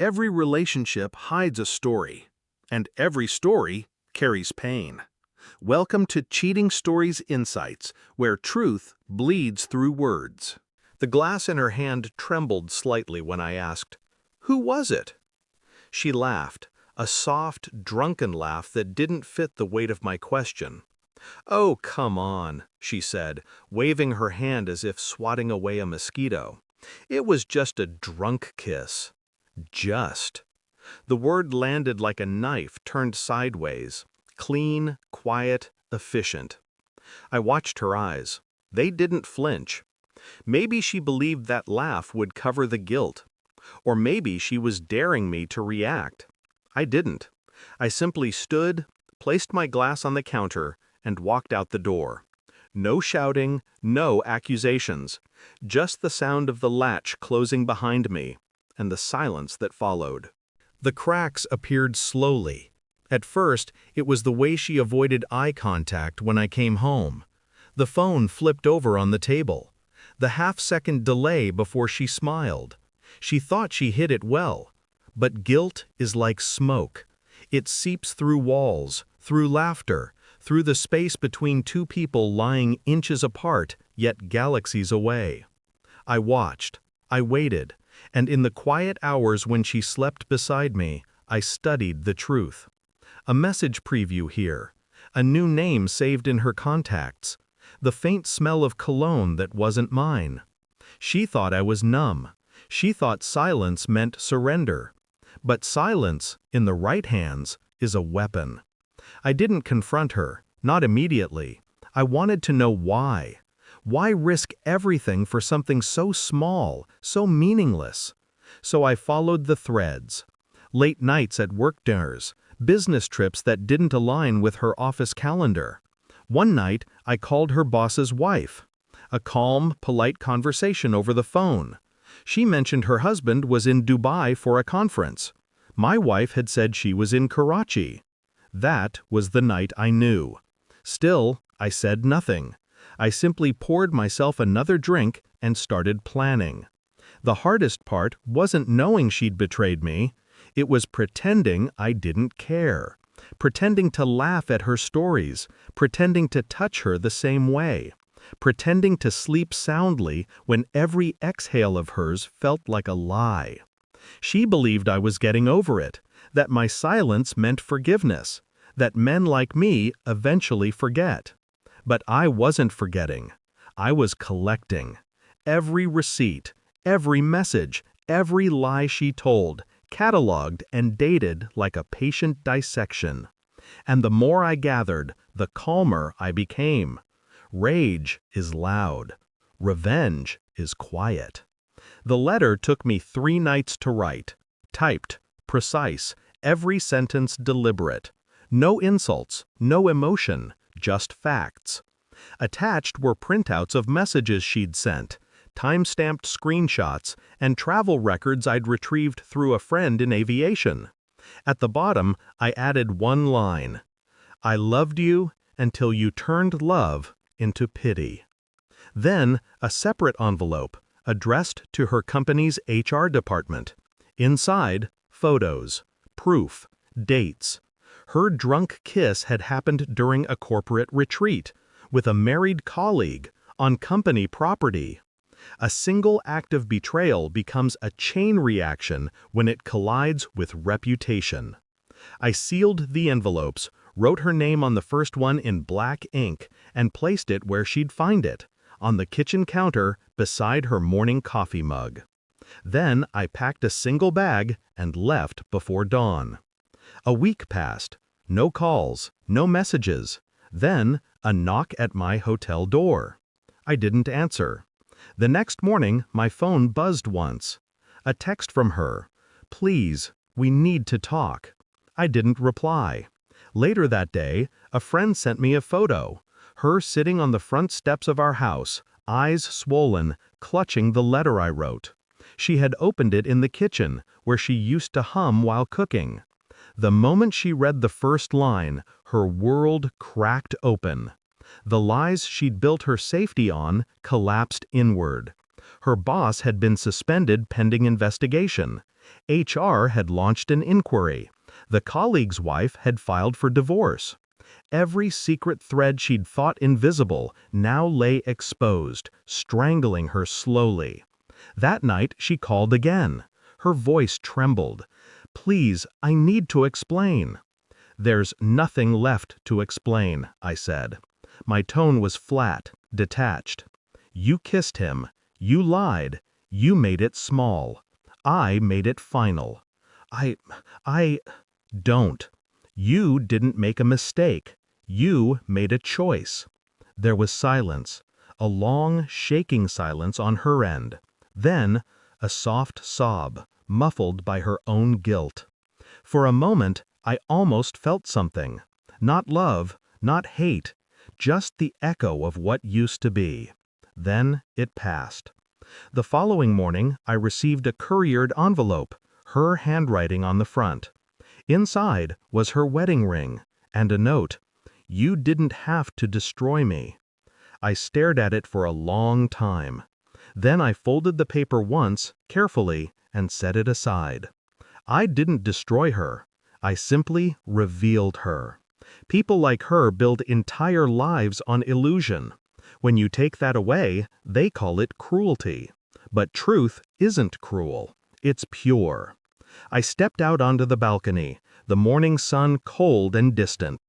Every relationship hides a story, and every story carries pain. Welcome to Cheating Stories Insights, where truth bleeds through words. The glass in her hand trembled slightly when I asked, "Who was it?" She laughed, a soft, drunken laugh that didn't fit the weight of my question. "Oh, come on," she said, waving her hand as if swatting away a mosquito. "It was just a drunk kiss." Just. The word landed like a knife turned sideways. Clean, quiet, efficient. I watched her eyes. They didn't flinch. Maybe she believed that laugh would cover the guilt. Or maybe she was daring me to react. I didn't. I simply stood, placed my glass on the counter, and walked out the door. No shouting, no accusations. Just the sound of the latch closing behind me, and the silence that followed. The cracks appeared slowly. At first, it was the way she avoided eye contact when I came home. The phone flipped over on the table. The half-second delay before she smiled. She thought she hid it well. But guilt is like smoke. It seeps through walls, through laughter, through the space between two people lying inches apart, yet galaxies away. I watched. I waited. And in the quiet hours when she slept beside me, I studied the truth. A message preview here. A new name saved in her contacts. The faint smell of cologne that wasn't mine. She thought I was numb. She thought silence meant surrender. But silence, in the right hands, is a weapon. I didn't confront her, not immediately. I wanted to know why. Why risk everything for something so small, so meaningless? So I followed the threads. Late nights at work dinners, business trips that didn't align with her office calendar. One night, I called her boss's wife. A calm, polite conversation over the phone. She mentioned her husband was in Dubai for a conference. My wife had said she was in Karachi. That was the night I knew. Still, I said nothing. I simply poured myself another drink and started planning. The hardest part wasn't knowing she'd betrayed me. It was pretending I didn't care. Pretending to laugh at her stories. Pretending to touch her the same way. Pretending to sleep soundly when every exhale of hers felt like a lie. She believed I was getting over it, that my silence meant forgiveness, that men like me eventually forget. But I wasn't forgetting. I was collecting. Every receipt, every message, every lie she told, cataloged and dated like a patient dissection. And the more I gathered, the calmer I became. Rage is loud. Revenge is quiet. The letter took me 3 nights to write. Typed, precise, every sentence deliberate. No insults, no emotion, just facts. Attached were printouts of messages she'd sent, time-stamped screenshots, and travel records I'd retrieved through a friend in aviation. At the bottom, I added one line. "I loved you until you turned love into pity." Then, a separate envelope, addressed to her company's HR department. Inside, photos, proof, dates. Her drunk kiss had happened during a corporate retreat, with a married colleague, on company property. A single act of betrayal becomes a chain reaction when it collides with reputation. I sealed the envelopes, wrote her name on the first one in black ink, and placed it where she'd find it, on the kitchen counter beside her morning coffee mug. Then I packed a single bag and left before dawn. A week passed. No calls, no messages. Then, a knock at my hotel door. I didn't answer. The next morning, my phone buzzed once. A text from her. "Please, we need to talk." I didn't reply. Later that day, a friend sent me a photo. Her sitting on the front steps of our house, eyes swollen, clutching the letter I wrote. She had opened it in the kitchen, where she used to hum while cooking. The moment she read the first line, her world cracked open. The lies she'd built her safety on collapsed inward. Her boss had been suspended pending investigation. HR had launched an inquiry. The colleague's wife had filed for divorce. Every secret thread she'd thought invisible now lay exposed, strangling her slowly. That night she called again. Her voice trembled. "Please, I need to explain." "There's nothing left to explain," I said. My tone was flat, detached. "You kissed him. You lied. You made it small. I made it final. I don't. You didn't make a mistake. You made a choice." There was silence, a long, shaking silence on her end. Then, a soft sob, muffled by her own guilt. For a moment, I almost felt something. Not love, not hate, just the echo of what used to be. Then it passed. The following morning, I received a couriered envelope, her handwriting on the front. Inside was her wedding ring, and a note. "You didn't have to destroy me." I stared at it for a long time. Then I folded the paper once, carefully, and set it aside. I didn't destroy her. I simply revealed her. People like her build entire lives on illusion. When you take that away, they call it cruelty. But truth isn't cruel. It's pure. I stepped out onto the balcony, the morning sun cold and distant.